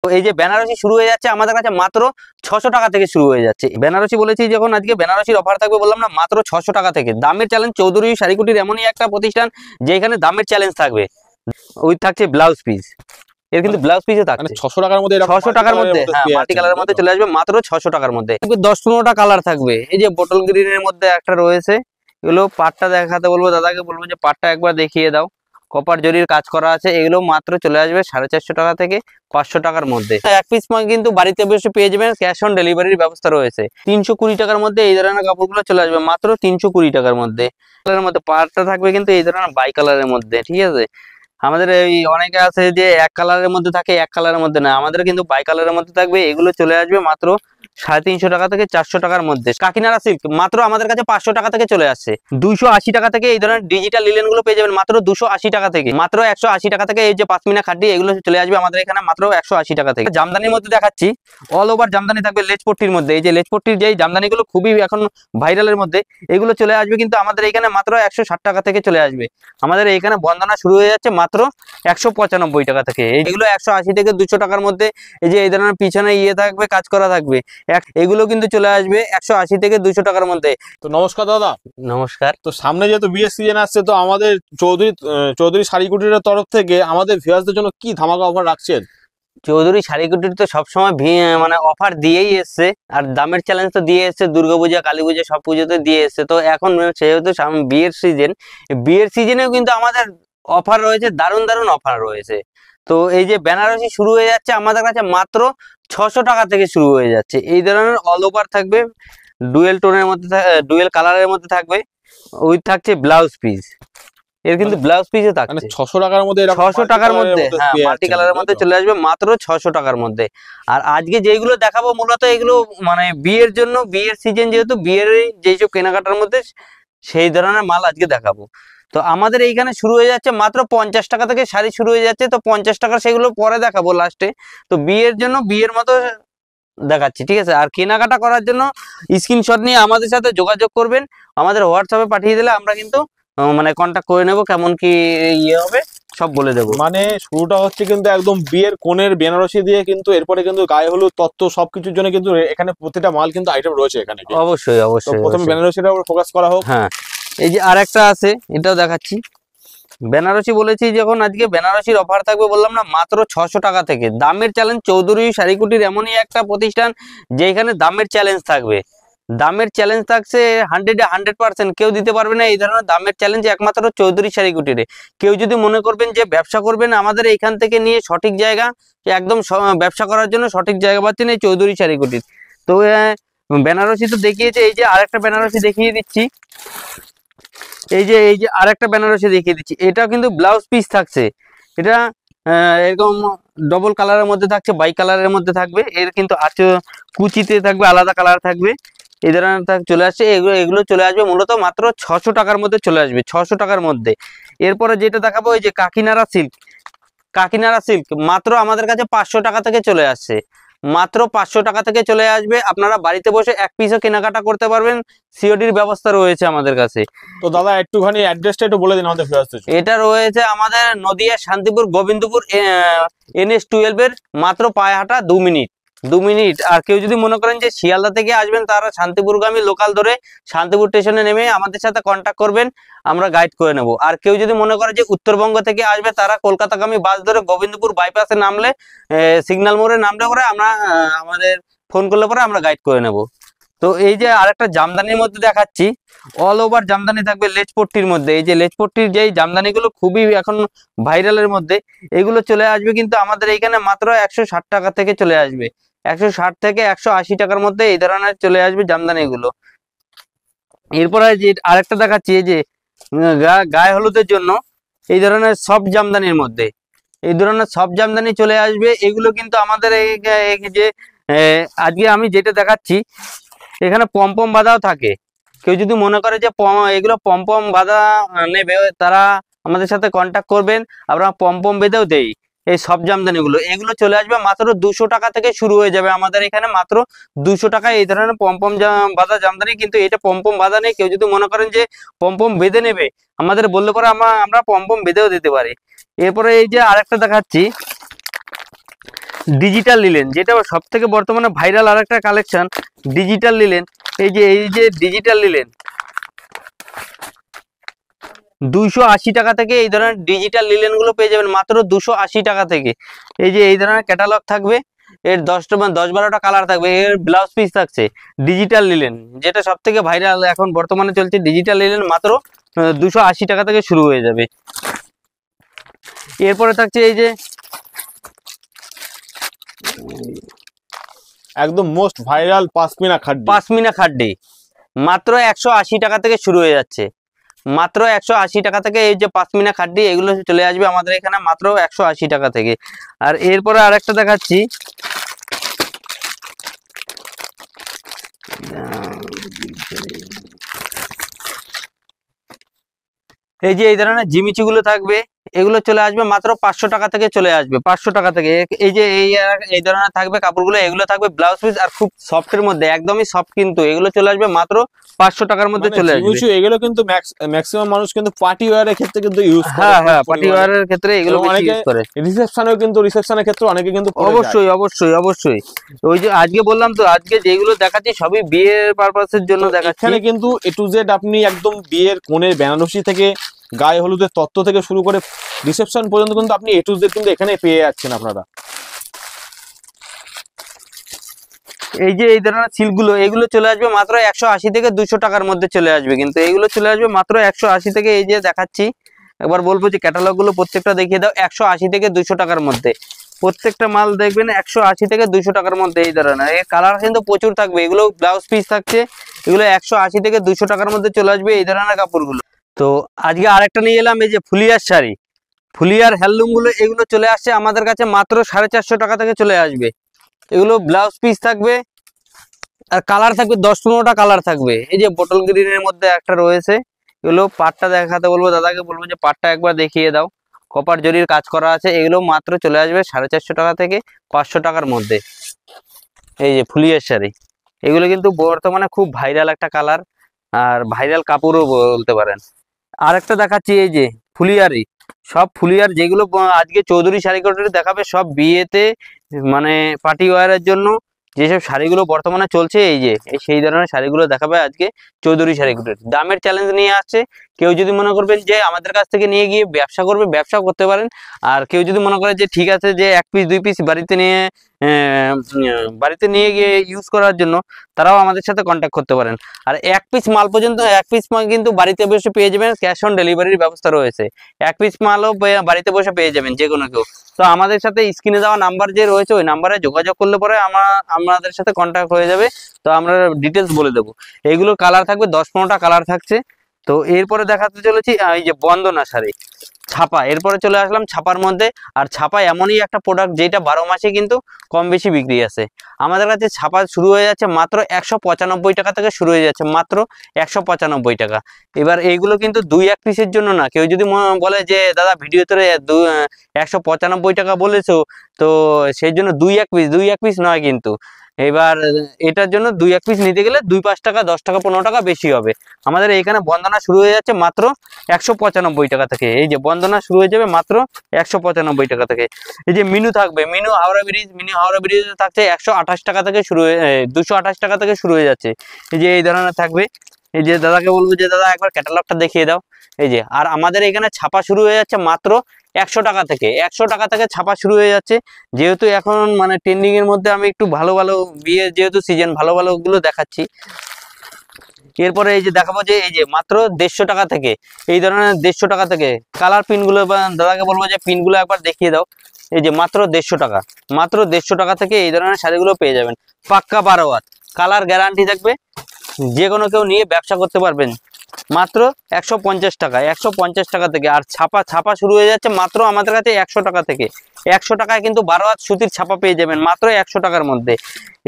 তো এই যে বেনারসি শুরু হয়ে যাচ্ছে আমাদের কাছে মাত্র 600 টাকা থেকে শুরু হয়ে যাচ্ছে। বেনারসি বলেছি যখন, আজকে বেনারসির অফার থাকবে বললাম না, মাত্র 600 টাকা থেকে। দামের চ্যালেঞ্জ, চৌধুরী শাড়িকুটির এমনই একটা প্রতিষ্ঠান যেখানে দামের চ্যালেঞ্জ থাকবে। ওই থাকছে ব্লাউজ পিস, এর কিন্তু ব্লাউজ পিসও থাকছে 600 টাকার মধ্যে। 600 টাকার মধ্যে, হ্যাঁ, মাল্টি কালারের মধ্যে চলে আসবে মাত্র 600 টাকার মধ্যে। 10-15টা কালার থাকবে। এই যে বোটল গ্রিনের মধ্যে একটা রয়েছে, এগুলো পাটটা দেখাতে বলবো, দাদাকে বলবো যে পাটটা একবার দেখিয়ে দাও। কপার জরির কাজ করা আছে। এগুলো মাত্র চলে আসবে 450 টাকা থেকে 500 টাকার মধ্যে। এক পিস কিন্তু বাড়িতে বসে পেয়ে যাবেন, ক্যাশ অন ডেলিভারির ব্যবস্থা রয়েছে। 320 টাকার মধ্যে এই ধরনের কাপড়গুলো চলে আসবে মাত্র 320 টাকার মধ্যে। কালারের মধ্যে পাটটা থাকবে কিন্তু এই ধরনের বাই কালারের মধ্যে, ঠিক আছে। আমাদের এই অনেকে আছে যে এক কালারের মধ্যে থাকে, এক কালারের মধ্যে না, আমাদের কিন্তু বাই কালারের মধ্যে থাকবে। এগুলো চলে আসবে মাত্র 350 টাকা থেকে 400 টাকার মধ্যে। কাকিনাড়া সিল্ক মাত্র আমাদের কাছে 500 টাকা থেকে চলে আসছে। 280 টাকা থেকে এই ধরনের ডিজিটাল লিলেন গুলো পেয়ে যাবেন মাত্র 280 টাকা থেকে। মাত্র 180 টাকা থেকে এই যে পাশমিনা খাড্ডি, এগুলো চলে আসবে আমাদের এখানে মাত্র 180 টাকা থেকে। জামদানির মধ্যে দেখাচ্ছি, অল ওভার জামদানি থাকবে লেজপট্টির মধ্যে। এই যে লেজপট্টির যেই জামদানিগুলো খুবই এখন ভাইরালের মধ্যে, এগুলো চলে আসবে কিন্তু আমাদের এখানে মাত্র 160 টাকা থেকে চলে আসবে। আমাদের এখানে বন্দনা শুরু হয়ে যাচ্ছে মাত্র 195 টাকা থেকে। এগুলো 180 থেকে 200 টাকার মধ্যে। এই যে এই ধরনের পিছনে ইয়ে থাকবে, কাজ করা থাকবে, এগুলো কিন্তু চলে আসবে 180 থেকে 200 টাকার মধ্যে। তো নমস্কার দাদা। নমস্কার। তো সামনে যেহেতু বিয়ের সিজন আসছে, তো আমাদের চৌধুরী শাড়িকুটির তরফ থেকে আমাদের ভিউয়ারদের জন্য কি ধামাকা অফার রাখছেন? চৌধুরী শাড়িকুটির তো সবসময় মানে অফার দিয়েই এসছে, আর দামের চ্যালেঞ্জ তো দিয়ে এসছে। দুর্গাপূজা, কালী পূজা, সব পুজোতে দিয়ে এসছে। তো এখন সেহেতু বিয়ের সিজন, বিয়ের সিজনেও কিন্তু আমাদের অফার রয়েছে, দারুণ দারুণ অফার রয়েছে। তো এই যে বেনারসি শুরু হয়ে যাচ্ছে আমাদের কাছে মাত্র 600 টাকা থেকে শুরু হয়ে যাচ্ছে। এই ধরনের অল ওভার থাকবে, ডুয়েল টোনের মধ্যে, ডুয়েল কালারের মধ্যে থাকবে। ওই থাকছে ব্লাউজ পিস, এর কিন্তু ব্লাউজ পিসও থাকছে 600 টাকার মধ্যে। 600 টাকার মধ্যে, হ্যাঁ, মাল্টি কালারের মধ্যে চলে আসবে মাত্র 600 টাকার মধ্যে। আর আজকে যেগুলো দেখাবো মূলত এগুলো মানে বিয়ের জন্য, বিয়ের সিজন যেহেতু, বিয়ের যেসব কেনাকাটার মধ্যে সেই ধরনের মাল আজকে দেখাবো। তো আমাদের এইখানে শুরু হয়ে যাচ্ছে মাত্র 50 টাকা থেকে শাড়ি শুরু হয়ে যাচ্ছে। তো 50 টাকা সেগুলো পরে দেখাবো লাস্টে। তো বিয়ের জন্য বিয়ের মতো দেখাচ্ছি, ঠিক আছে। আর কেনাকাটা করার জন্য স্ক্রিনশট নিয়ে আমাদের সাথে যোগাযোগ করবেন, আমাদের হোয়াটসঅ্যাপে পাঠিয়ে দিলে আমরা কিন্তু মানে কন্ট্যাক্ট করে নেব, কেমন কি ইয়ে হবে সব বলে দেবো। মানে শুরুটা হচ্ছে কিন্তু একদম বিয়ের কোণের বেনারসি দিয়ে, কিন্তু এরপরে কিন্তু গায়ে হলুদ তত্ত্ব সবকিছুর জন্য কিন্তু এখানে প্রতিটা মাল কিন্তু আইটেম রয়েছে এখানে। অবশ্যই অবশ্যই। প্রথমে বেনারসিটার উপর ফোকাস করা হোক। হ্যাঁ, এই যে আরেকটা আছে, এটাও দেখাচ্ছি। বেনারসি বলেছি যখন, আজকে বেনারসির অফার থাকবে বললাম না, মাত্র 600 টাকা থেকে। দামের চ্যালেঞ্জ, চৌধুরী শাড়িকুটির এমনই একটা প্রতিষ্ঠান যেখানে দামের চ্যালেঞ্জ থাকবে। দামের চ্যালেঞ্জ থাকছে 100% কেউ দিতে পারবে না এই ধরনের দামের চ্যালেঞ্জ, একমাত্র চৌধুরী শাড়িকুটিরে। কেউ যদি মনে করবেন যে ব্যবসা করবেন আমাদের এইখান থেকে নিয়ে, সঠিক জায়গা, একদম ব্যবসা করার জন্য সঠিক জায়গা পাচ্ছেন এই চৌধুরী শাড়িকুটির। তো বেনারসি তো দেখিয়েছে, এই যে আরেকটা বেনারসি দেখিয়ে দিচ্ছি। এই যে আরেকটা বেনারসি দেখিয়ে দিচ্ছি, এটা কিন্তু ব্লাউজ পিস থাকছে। এটা এরকম ডবল কালারের মধ্যে থাকছে, বাই কালারের মধ্যে থাকবে। এর কিন্তু কুচিতে থাকবে, আলাদা কালার থাকবে, এই ধরনের চলে আসছে। এগুলো চলে আসবে মূলত মাত্র 600 টাকার মধ্যে চলে আসবে, 600 টাকার মধ্যে। এরপরে যেটা দেখাবো, এই যে কাকিনাড়া সিল্ক। কাকিনাড়া সিল্ক মাত্র আমাদের কাছে 500 টাকা থেকে চলে আসছে, মাত্র 500 টাকা থেকে চলে আসবে। আপনারা বাড়িতে বসে এক পিসও কেনাকাটা করতে পারবেন, সিওডির ব্যবস্থা রয়েছে আমাদের কাছে। তো দাদা একটুখানি অ্যাড্রেসটা একটু বলে দিন আমাদের ভিউয়ারদের। এটা রয়েছে আমাদের নদিয়া শান্তিপুর গোবিন্দপুর NH-12 এর মাত্র পায়ে হাঁটা 2 মিনিট। আর কেউ যদি মনে করেন যে শিয়ালদা থেকে আসবেন, তারা শান্তিপুরগামী লোকাল ধরে শান্তিপুর স্টেশনে নেমে আমাদের সাথে কন্ট্যাক্ট করবেন, আমরা গাইড করে নেব। আর কেউ যদি মনে করে যে উত্তরবঙ্গ থেকে আসবে, তারা কলকাতাগামী বাস ধরে গোবিন্দপুর বাইপাসে নামলে, সিগন্যাল মোড়ে নামলে পরে আমরা আমাদের ফোন করলে পরে আমরা গাইড করে নেব। তো এই যে আরেকটা জামদানির মধ্যে দেখাচ্ছি, অল ওভার জামদানি থাকবে লেজপট্টির মধ্যে। এই যে লেজপট্টির যেই জামদানিগুলো খুবই এখন ভাইরালের মধ্যে, এগুলো চলে আসবে কিন্তু আমাদের এইখানে মাত্র 160 টাকা থেকে চলে আসবে। 160 থেকে 180 টাকার মধ্যে এই ধরনের চলে আসবে জামদানিগুলো। এরপরে যে আরেকটা দেখাচ্ছি, এই যে গায়ে হলুদের জন্য এই ধরনের সফট জামদানির মধ্যে, এই ধরনের সফট জামদানি চলে আসবে। এগুলো কিন্তু আমাদের এই যে আজকে আমি যেটা দেখাচ্ছি, এখানে পমপম বাঁধাও থাকে। কেউ যদি মনে করে যে এগুলো পমপম বাঁধা নেবে, তারা আমাদের সাথে কন্ট্যাক্ট করবেন, আমরা পমপম বেঁধেও দেই। এই সব জামদানিগুলো, এগুলো চলে আসবে মাত্র 200 টাকা থেকে শুরু হয়ে যাবে আমাদের এখানে, মাত্র 200 টাকায় এই ধরনের পমপম বাঁধা জামদানি। কিন্তু এটা পমপম বাঁধা নেই, কেউ যদি মনে করেন যে পমপম বেঁধে নেবে, আমাদের বললে পরে আমরা পমপম বেঁধেও দিতে পারি। এরপরে এই যে আরেকটা দেখাচ্ছি, ডিজিটাল লিলেন, যেটা সব থেকে বর্তমানে ভাইরাল আর একটা কালেকশন, ডিজিটাল লিলেন। এই যে ডিজিটাল লিলেন 280 টাকা থেকে এই ধরনের ডিজিটাল লিলেন গুলো পেয়ে যাবেন মাত্র 280 টাকা থেকে। এই যে এই ধরনের ক্যাটালগ থাকবে, এর 10-12টা কালার থাকবে, এর ব্লাউজ পিস থাকছে ডিজিটাল লিলেন, যেটা সব থেকে ভাইরাল এখন বর্তমানে চলছে। ডিজিটাল লিলেন মাত্র 280 টাকা থেকে শুরু হয়ে যাবে। এরপরে থাকছে এই যে একদম মোস্ট ভাইরাল পাশমিনা খাড্ডি, পাশমিনা খাড্ডি মাত্র 180 টাকা থেকে শুরু হয়ে যাচ্ছে। মাত্র 180 টাকা থেকে এই যে পাশমিনা খাড্ডি এগুলো চলে আসবে আমাদের এখানে মাত্র 180 টাকা থেকে। আর এরপরে আরেকটা দেখাচ্ছি, এই যে এই ধরনের জিমিচি গুলো থাকবে, এগুলো চলে আসবে মাত্র 500 টাকা থেকে চলে আসবে, 500 টাকা থেকে। এই যে এই ধরনের থাকবে কাপড়গুলো, এগুলো থাকবে ব্লাউজ পিস আর খুব সফটের মধ্যে, একদমই সফট, কিন্তু এগুলো চলে আসবে মাত্র 500 টাকার মধ্যে চলে আসবে। এগুলো কিন্তু ম্যাক্সিমাম মানুষ কিন্তু পার্টি ওয়্যারের ক্ষেত্রে কিন্তু ইউজ করে। হ্যাঁ, পার্টি ওয়্যারের ক্ষেত্রে এগুলো বেশি ইউজ করে। রিসেপশনের ক্ষেত্রে অনেকে কিন্তু অবশ্যই। ওই যে আজকে বললাম তো, আজকে যেগুলো দেখাচ্ছি সবই বিয়ের পারপাসের জন্য দেখাচ্ছি। এখানে কিন্তু A to Z আপনি একদম বিয়ের কোণের বেনারসি থেকে গায়ে হলুদের তত্ত্ব থেকে শুরু করে রিসেপশন পর্যন্ত কিন্তু আপনি A to Z কিন্তু এখানে পেয়ে যাচ্ছেন আপনারা। এই যে এই ধরনের সিল্কগুলো, এগুলো চলে আসবে মাত্র 180 থেকে 200 টাকার মধ্যে চলে আসবে, কিন্তু এইগুলো চলে আসবে মাত্র 180 থেকে। এই যে দেখাচ্ছি, একবার বলবো যে ক্যাটালগ গুলো প্রত্যেকটা দেখিয়ে দাও। 180 থেকে 200 টাকার মধ্যে প্রত্যেকটা মাল দেখবেন, 180 থেকে 200 টাকার মধ্যে। এই ধরনের এই কালার কিন্তু প্রচুর থাকবে, এগুলো ব্লাউজ পিস থাকছে, এগুলো 180 থেকে 200 টাকার মধ্যে চলে আসবে এই ধরনের কাপড়গুলো। তো আজকে আরেকটা নিয়ে এলাম, এই যে ফুলিয়ার শাড়ি, ফুলিয়ার হ্যান্ডলুম গুলো, এগুলো চলে আসছে আমাদের কাছে মাত্র 450 টাকা থেকে চলে আসবে। এগুলো ব্লাউজ পিস থাকবে আর কালার থাকবে 10-15টা কালার থাকবে। এই যে বটল গ্রিনের মধ্যে একটা রয়েছে, এগুলো পাটটা দেখাতে বলবো, দাদাকে বলবো যে পাটটা একবার দেখিয়ে দাও, কপার জরির কাজ করা আছে। এগুলো মাত্র চলে আসবে 450 টাকা থেকে 500 টাকার মধ্যে। এই যে ফুলিয়ার শাড়ি, এগুলো কিন্তু বর্তমানে খুব ভাইরাল একটা কালার আর ভাইরাল কাপড়ও বলতে পারেন। আরেকটা দেখাচ্ছি, এই যে ফুলিয়ারি, সব ফুলিয়ার যেগুলো আজকে চৌধুরী শাড়ি কোটের দেখাবে, সব বিয়েতে মানে পার্টি ওয়্যারের জন্য যেসব শাড়িগুলো বর্তমানে চলছে, এই যে সেই ধরনের শাড়িগুলো দেখাবে আজকে চৌধুরী শাড়ি কোটের। দামের চ্যালেঞ্জ নিয়ে আসছে, কেউ যদি মনে করবেন যে আমাদের কাছ থেকে নিয়ে গিয়ে ব্যবসা করবে, ব্যবসা করতে পারেন। আর কেউ যদি মনে করে যে ঠিক আছে যে 1 পিস 2 পিস বাড়িতে নিয়ে গিয়ে ইউজ করার জন্য, তারাও আমাদের সাথে কন্ট্যাক্ট করতে পারেন। আর 1 পিস মাল পর্যন্ত 1 পিস মাল কিন্তু বাড়িতে বসে পেয়ে যাবেন, ক্যাশ অন ডেলিভারির ব্যবস্থা রয়েছে। 1 পিস মালও বাড়িতে বসে পেয়ে যাবেন যে কোনো কেউ। তো আমাদের সাথে স্ক্রিনে দেওয়া নাম্বার যে রয়েছে, ওই নাম্বারে যোগাযোগ করলে পরে আমাদের সাথে কন্ট্যাক্ট হয়ে যাবে। তো আমরা ডিটেলস বলে দেবো। এইগুলোর কালার থাকবে 10-15টা কালার থাকছে। তো এরপরে দেখাতে চলেছি এই যে বন্দনা শাড়ি ছাপা, এরপরে চলে আসলাম ছাপার মধ্যে। আর ছাপা এমনই একটা প্রোডাক্ট যেটা 12 মাসে কিন্তু কম বেশি বিক্রি আছে। আমাদের কাছে ছাপা শুরু হয়ে যাচ্ছে মাত্র 195 টাকা থেকে শুরু হয়ে যাচ্ছে, মাত্র 195 টাকা। এবার এইগুলো কিন্তু 2-1 পিসের জন্য না। কেউ যদি বলে যে দাদা ভিডিওতে 195 টাকা বলেছো, তো সেই জন্য 2-1 পিস নয় কিন্তু। এবার এটার জন্য 2-1 পিস নিতে গেলে 2-5 টাকা, 10 টাকা, 15 টাকা বেশি হবে। আমাদের এইখানে বন্দনা শুরু হয়ে যাচ্ছে মাত্র 195 টাকা থেকে। এই যে বন্দনা শুরু হয়ে যাবে মাত্র 195 টাকা থেকে। এই যে মিনু থাকবে, মিনু হাওড়া ব্রিজ থাকছে 128 টাকা থেকে শুরু হয়ে 228 টাকা থেকে শুরু হয়ে যাচ্ছে। এই যে এই ধরনের থাকবে। এই যে দাদাকে বলবো যে দাদা একবার ক্যাটালগটা দেখিয়ে দাও। এই যে, আর আমাদের এখানে ছাপা শুরু হয়ে যাচ্ছে মাত্র 100 টাকা থেকে। 100 টাকা থেকে ছাপা শুরু হয়ে যাচ্ছে। যেহেতু এখন মানে ট্রেন্ডিং এর মধ্যে আমি একটু ভালো বিয়ে যেহেতু সিজন, ভালো গুলো দেখাচ্ছি। এরপরে এই যে দেখাবো যে এই যে মাত্র 150 টাকা থেকে, এই ধরনের 150 টাকা থেকে কালার পিনগুলো, দাদাকে বলবো যে পিনগুলো একবার দেখিয়ে দাও। এই যে মাত্র 150 টাকা, মাত্র 150 টাকা থেকে এই ধরনের শাড়িগুলো পেয়ে যাবেন। পাক্কা 12 হাত কালার গ্যারান্টি থাকবে, যে কোনো কেউ নিয়ে ব্যবসা করতে পারবেন। মাত্র 150 টাকা, 150 টাকা থেকে। আর ছাপা শুরু হয়ে যাচ্ছে মাত্র আমাদের কাছে 100 টাকা থেকে। 100 টাকায় কিন্তু 12 হাত সুতির ছাপা পেয়ে যাবেন মাত্র 100 টাকার মধ্যে।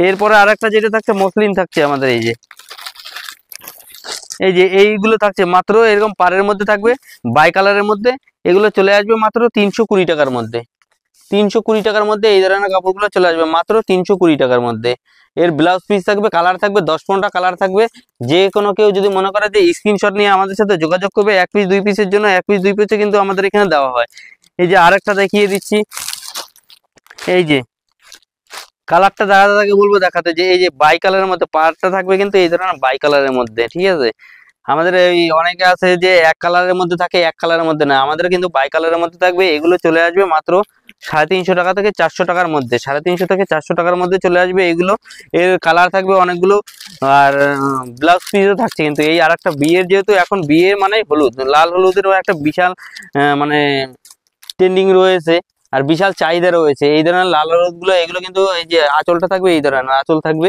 এরপরে আরেকটা যেটা থাকছে মসলিন থাকছে আমাদের, এই যে এইগুলো থাকছে মাত্র এরকম পাড়ের মধ্যে থাকবে, বাই কালারের মধ্যে। এগুলো চলে আসবে মাত্র 320 টাকার মধ্যে। 320 টাকার মধ্যে এই ধরনের কাপড়গুলো চলে আসবে মাত্র 320 টাকার মধ্যে। এর ব্লাউজ পিস থাকবে, কালার থাকবে 10-15টা কালার থাকবে। যে কোনো কেউ যদি মনে করে যে স্ক্রিনশট নিয়ে আমাদের সাথে যোগাযোগ করবে 1 পিস 2 পিসের জন্য, 1 পিস 2 পিসে কিন্তু আমাদের এখানে দেওয়া হয়। এই যে আরেকটা দেখিয়ে দিচ্ছি, এই যে কালারটা দাদাকে বলবো দেখাতে, যে এই যে বাই কালারের মধ্যে পাড়টা থাকবে কিন্তু এই ধরনের বাই কালারের মধ্যে, ঠিক আছে। আমাদের এই অনেকে আছে যে এক কালারের মধ্যে থাকে, এক কালারের মধ্যে না, আমাদের কিন্তু বাই কালারের মধ্যে থাকবে। এগুলো চলে আসবে মাত্র 350 টাকা থেকে 400 টাকার মধ্যে, 350 থেকে 400 টাকার মধ্যে চলে আসবে এগুলো। এর কালার থাকবে অনেকগুলো, আর ব্লাউজ পিসও থাকছে কিন্তু। এই আর একটা বিয়ের, যেহেতু এখন বিয়ে মানে হলুদ, লাল হলুদেরও একটা বিশাল মানে ট্রেন্ডিং রয়েছে আর বিশাল চাহিদা রয়েছে। এই ধরনের লাল হলুদ গুলো, এগুলো কিন্তু এই যে আঁচলটা থাকবে, এই ধরনের আঁচল থাকবে,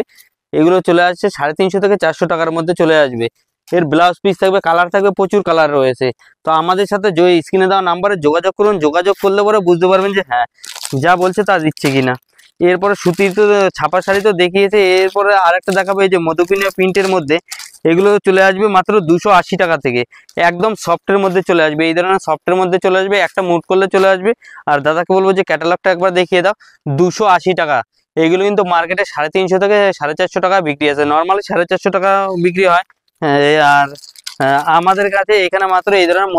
এগুলো চলে আসছে 350 থেকে 400 টাকার মধ্যে চলে আসবে। এর ব্লাউজ পিস থাকবে, কালার থাকবে, প্রচুর কালার রয়েছে। তো আমাদের সাথে স্ক্রিনে দেওয়া নাম্বারে যোগাযোগ করুন, যোগাযোগ করলে পরে বুঝতে পারবেন যে হ্যাঁ যা বলছে তা দিচ্ছে কিনা। এরপরে সুতির তো ছাপা শাড়ি তো দেখিয়েছে, এরপরে আরেকটা দেখাবো এই যে মধুপিনিয়া প্রিন্টের মধ্যে। এগুলো চলে আসবে মাত্র 280 টাকা থেকে, একদম সফটের মধ্যে চলে আসবে। এই ধরনের সফটের মধ্যে চলে আসবে, একটা মুট করলে চলে আসবে। আর দাদাকে বলবো যে ক্যাটালগটা একবার দেখিয়ে দাও। 280 টাকা। এগুলো কিন্তু মার্কেটে 350 থেকে 450 টাকা বিক্রি আছে, নর্মালি 450 টাকা বিক্রি হয়। আর আমাদের কাছে এখানে মাত্র এই ধরনের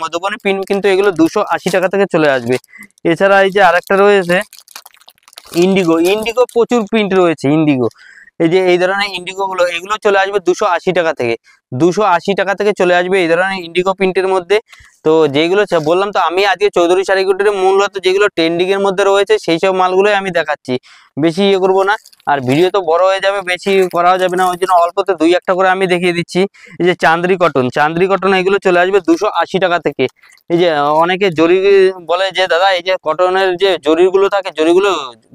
মধুবনী পিন কিন্তু এগুলো 280 টাকা থেকে চলে আসবে। এছাড়া এই যে আরেকটা রয়েছে ইন্ডিগো, ইন্ডিগো প্রচুর প্রিন্ট রয়েছে ইন্ডিগো। এই যে এই ধরনের ইন্ডিগো গুলো, এগুলো চলে আসবে 280 টাকা থেকে, 280 টাকা থেকে চলে আসবে এই ধরনের ইন্ডিগো প্রিন্টের মধ্যে। তো যেগুলো বললাম, তো আমি আজকে চৌধুরী শাড়িগুটির মূলত যেগুলো ট্রেন্ডিং এর মধ্যে রয়েছে সেই সব মালগুলোই আমি দেখাচ্ছি, বেশি ইয়ে করবো না। আর ভিডিও তো বড় হয়ে যাবে, বেশি করাও যাবে না, ওই জন্য অল্পতে 2-1টা করে আমি দেখিয়ে দিচ্ছি। এই যে চান্দ্রি কটন, চান্দ্রি কটন এগুলো চলে আসবে 280 টাকা থেকে। এই যে অনেকে জরি বলে যে দাদা এই যে কটনের যে জরিগুলো থাকে, জরিগুলো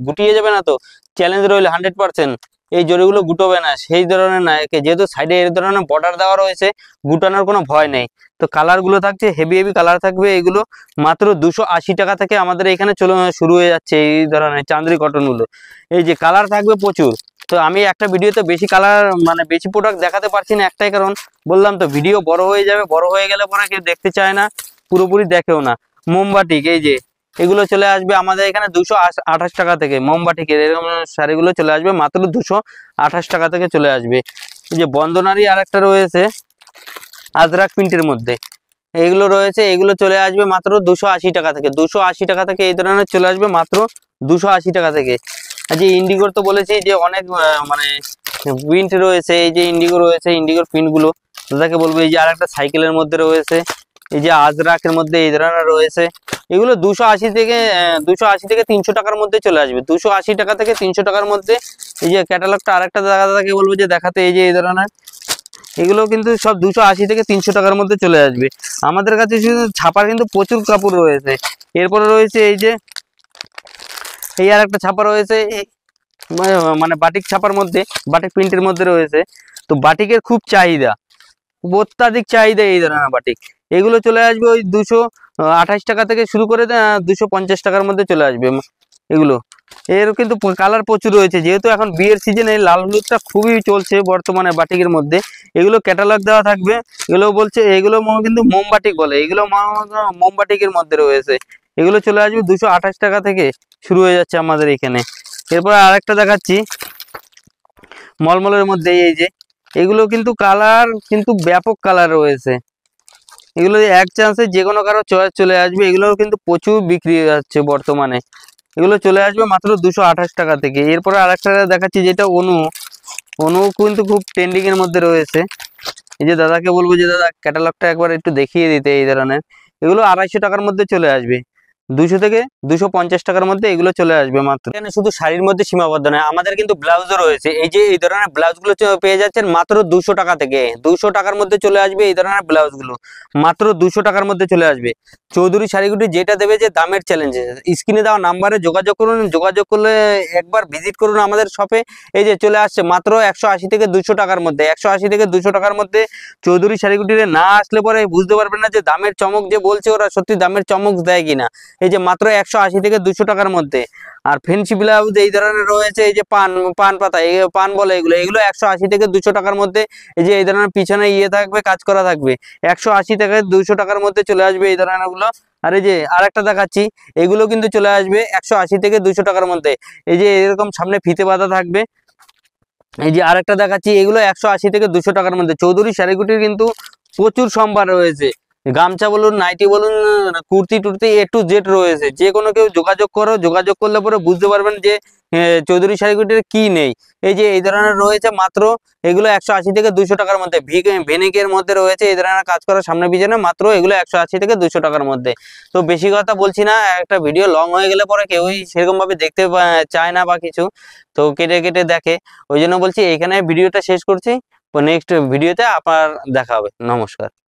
গুটিয়ে যাবে না, তো চ্যালেঞ্জ রইল 100% এই জরিগুলো গুটোবে না, সেই ধরনের না। যেহেতু সাইডে এই ধরনের বর্ডার দেওয়া রয়েছে, গুটানোর কোনো ভয় নেই। তো কালার গুলো থাকছে হেভি হেভি কালার থাকবে, এগুলো মাত্র 280 টাকা থেকে আমাদের এখানে শুরু হয়ে যাচ্ছে এই ধরনের চান্দ্রি কটন গুলো। এই যে কালার থাকবে প্রচুর। তো আমি একটা ভিডিওতে বেশি কালার মানে বেশি প্রোডাক্ট দেখাতে পারছি না, একটাই কারণ বললাম তো ভিডিও বড় হয়ে যাবে, বড় হয়ে গেলে পরে কেউ দেখতে চায় না, পুরোপুরি দেখেও না। মোমবাটিক এই যে এগুলো চলে আসবে আমাদের এখানে 228 টাকা থেকে, মোমবাটিক এরকম শাড়িগুলো চলে আসবে মাত্র 228 টাকা থেকে চলে আসবে। এই যে বন্দনারী আর একটা রয়েছে আজরাক প্রিন্টের মধ্যে, এইগুলো রয়েছে, এগুলো চলে আসবে মাত্র 280 টাকা থেকে, 280 টাকা থেকে এই ধরনের চলে আসবে মাত্র 280 টাকা থেকে। আর যে ইন্ডিগোর তো বলেছি যে অনেক মানে প্রিন্ট রয়েছে, এই যে ইন্ডিগো রয়েছে, ইন্ডিগোর প্রিন্টগুলো দাদাকে বলবো। এই যে আর একটা সাইকেলের মধ্যে রয়েছে, এই যে আজরাকের মধ্যে এই ধরনের রয়েছে, এগুলো 280 থেকে 300 টাকার মধ্যে চলে আসবে, 280 টাকা থেকে 300 টাকার মধ্যে। এই যে ক্যাটালগটা আরেকটা দাদাকে বলবো যে দেখাতে, এই যে এই ধরনের এগুলো কিন্তু সব 280 থেকে 300 টাকার মধ্যে চলে আসবে। আমাদের কাছে শুধু ছাপার কিন্তু প্রচুর কাপড় রয়েছে। এরপরে রয়েছে এই যে এই আর একটা ছাপা রয়েছে, মানে বাটিক ছাপার মধ্যে, বাটিক প্রিন্টের মধ্যে রয়েছে। তো বাটিকের খুব চাহিদা, অত্যাধিক চাহিদা এই ধরনের বাটিক। এগুলো চলে আসবে ওই 228 টাকা থেকে শুরু করে 250 টাকার মধ্যে চলে আসবে এগুলো। এর কিন্তু কালার প্রচুর রয়েছে, যেহেতু এখন বিয়ের সিজনে লাল হলুদটা খুবই চলছে বর্তমানে বাটিকের মধ্যে। এগুলো ক্যাটালগ দেওয়া থাকবে, এগুলো বলছে এগুলো কিন্তু মোমবাটিক বলে, এগুলো মোমবাটিকের মধ্যে রয়েছে। এগুলো চলে আসবে 228 টাকা থেকে শুরু হয়ে যাচ্ছে আমাদের এখানে। এরপর আরেকটা দেখাচ্ছি মলমলের মধ্যে, এই যে এগুলো কিন্তু কালার কিন্তু ব্যাপক কালার রয়েছে, এগুলো এক চান্সে যে কোনো কারো চয়েস চলে আসবে। এগুলো কিন্তু প্রচুর বিক্রি হচ্ছে বর্তমানে, এগুলো চলে আসবে মাত্র 228 টাকা থেকে। এরপরে আরেকটা দেখাচ্ছি যেটা অনু কিন্তু খুব ট্রেন্ডিং এর মধ্যে রয়েছে। এই যে দাদাকে বলবো যে দাদা ক্যাটালগটা একবার একটু দেখিয়ে দিতে। এই ধরনের এগুলো 250 টাকার মধ্যে চলে আসবে, 200 থেকে 250 টাকার মধ্যে এগুলো চলে আসবে মাত্র। এখানে শুধু শাড়ির মধ্যে সীমাবদ্ধ নয়, আমাদের কিন্তু ব্লাউজও রয়েছে। এই যে এই ধরনের ব্লাউজগুলো পেয়ে যাচ্ছেন মাত্র 200 টাকা থেকে, 200 টাকার মধ্যে চলে আসবে এই ধরনের ব্লাউজগুলো, মাত্র 200 টাকার মধ্যে চলে আসবে। চৌধুরী শাড়িগুটি যেটা দেবে যে দামের চ্যালেঞ্জ, স্ক্রিনে দেওয়া নাম্বারে যোগাযোগ করুন, যোগাযোগ করলে একবার ভিজিট করুন আমাদের শপে। এই যে চলে আসছে মাত্র 180 থেকে 200 টাকার মধ্যে, 180 থেকে 200 টাকার মধ্যে চৌধুরী শাড়িগুটিতে না আসলে পরে বুঝতে পারবেন না যে দামের চমক যে বলছে ওরা সত্যি দামের চমক দেয় কিনা। এই যে মাত্র 180 থেকে 200 টাকার মধ্যে। আর ফেন্সি ব্লাউজ এই ধরনের রয়েছে, এই যে পান পাতা, এই পান বলে এগুলো 180 থেকে 200 টাকার মধ্যে। এই যে এই ধরনের পিছনে ইয়ে থাকবে, কাজ করা থাকবে, 180 থেকে 200 টাকার মধ্যে চলে আসবে এই ধরনের গুলো। আর এই যে আরেকটা দেখাচ্ছি, এগুলো কিন্তু চলে আসবে 180 থেকে 200 টাকার মধ্যে। এই যে এরকম সামনে ফিতে বাঁধা থাকবে। এই যে আরেকটা দেখাচ্ছি, এগুলো 180 থেকে 200 টাকার মধ্যে। চৌধুরী শাড়িগুটির কিন্তু প্রচুর সম্ভার রয়েছে, গামছা বলুন, নাইটি বলুন, কুর্তি টুর্তি A to Z রয়েছে। যে কোনো কেউ যোগাযোগ করো, যোগাযোগ করলে পরে বুঝতে পারবেন যে চৌধুরী শাড়িগুটির কি নেই। এই যে এই ধরনের রয়েছে মাত্র এগুলো 180 থেকে 200 টাকার মধ্যে, ভেনিকের মধ্যে রয়েছে এই ধরনের কাজ করা সামনে পিছনে, মাত্র এগুলো 180 থেকে 200 টাকার মধ্যে। তো বেশি কথা বলছি না, একটা ভিডিও লং হয়ে গেলে পরে কেউই সেরকম ভাবে দেখতে চায় না বা কিছু, তো কেটে কেটে দেখে। ওই জন্য বলছি এখানে ভিডিওটা শেষ করছি, নেক্সট ভিডিওতে আবার দেখা হবে। নমস্কার।